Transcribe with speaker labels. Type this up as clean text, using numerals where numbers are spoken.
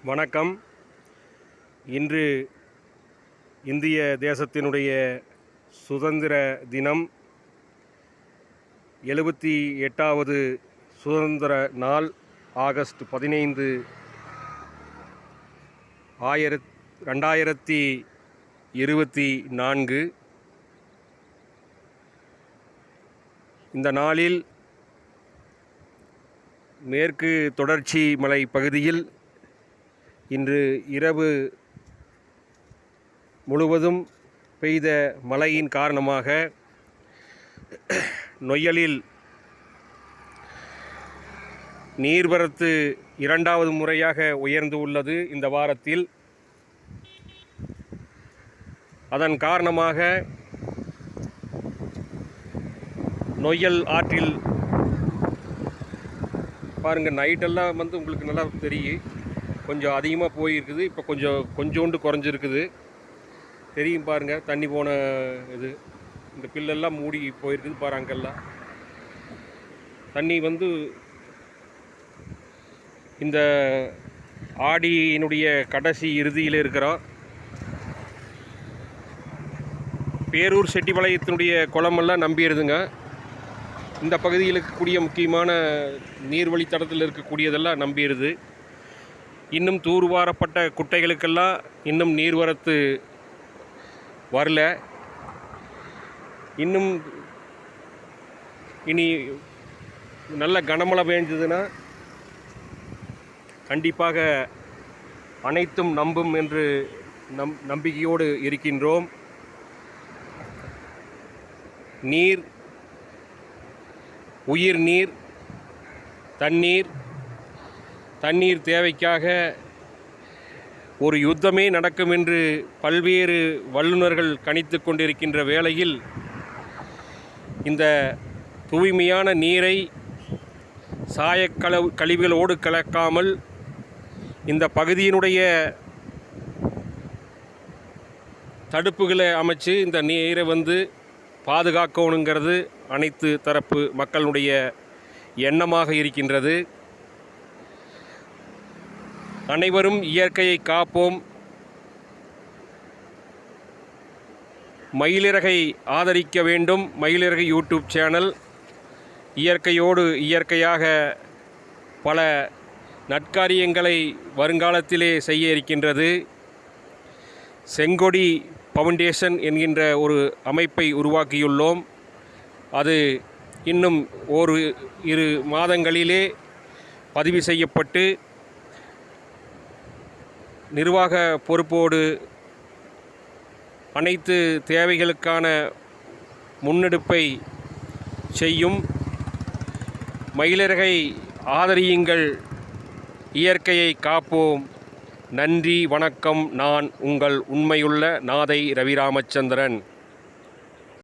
Speaker 1: வணக்கம். இன்று இந்திய தேசத்தினுடைய சுதந்திர தினம். 78வது சுதந்திர நாள், ஆகஸ்ட் 15, 2024. இந்த நாளில் மேற்கு தொடர்ச்சி மலை பகுதியில் இன்று இரவு முழுவதும் பெய்த மழையின் காரணமாக நொய்யலில் நீர்வரத்து இரண்டாவது முறையாக உயர்ந்து உள்ளது இந்த வாரத்தில். அதன் காரணமாக நொய்யல் ஆற்றில் பாருங்கள், நைட்டெல்லாம் உங்களுக்கு நல்லா தெரியும், கொஞ்சம் அதிகமாக போயிருக்குது. இப்போ கொஞ்சோண்டு குறைஞ்சிருக்குது, தெரியும் பாருங்கள். தண்ணி போன இந்த பில்லெல்லாம் மூடி போயிருக்குது பாரு. அங்கெல்லாம் தண்ணி இந்த ஆடியினுடைய கடைசி இறுதியில் இருக்கிறோம். பேரூர் செட்டிபாளையத்தினுடைய குளமெல்லாம் நம்பிடுதுங்க. இந்த பகுதியில் இருக்கக்கூடிய முக்கியமான நீர்வழித்தடத்தில் இருக்கக்கூடியதெல்லாம் நம்பிடுது. இன்னும் தூர்வாரப்பட்ட குட்டைகளுக்கெல்லாம் இன்னும் நீர்வரத்து வரல. இன்னும் இனி நல்ல கனமழை பெஞ்சதுன்னா கண்டிப்பாக அனைத்தும் நம்பும் என்று நம்பிக்கையோடு இருக்கின்றோம். நீர், உயிர் நீர், தண்ணீர் தேவைக்காக ஒரு யுத்தமே நடக்கும் என்று பல்வேறு வல்லுநர்கள் கணித்து கொண்டிருக்கின்ற வேளையில் இந்த தூய்மையான நீரை கழிவுகளோடு கலக்காமல் இந்த பகுதியினுடைய தடுப்புகளை அமைச்சு இந்த நீரை பாதுகாக்கணுங்கிறது அனைத்து தரப்பு மக்களுடைய எண்ணமாக இருக்கின்றது. அனைவரும் இயற்கையை காப்போம். மயிலிறகை ஆதரிக்க வேண்டும். மயிலிறகு யூடியூப் சேனல் இயற்கையாக பல நற்காரியங்களை வருங்காலத்திலே செய்ய இருக்கின்றது. செங்கொடி ஃபவுண்டேஷன் என்கின்ற ஒரு அமைப்பை உருவாக்கியுள்ளோம். அது இன்னும் இரு மாதங்களிலே பதிவு செய்யப்பட்டு நிர்வாக பொறுப்போடு அனைத்து தேவைகளுக்கான முன்னெடுப்பை செய்யும். மயிலிறகை ஆதரியுங்கள், இயற்கையை காப்போம். நன்றி, வணக்கம். நான் உங்கள் உண்மையுள்ள நாதை ரவிராமச்சந்திரன்.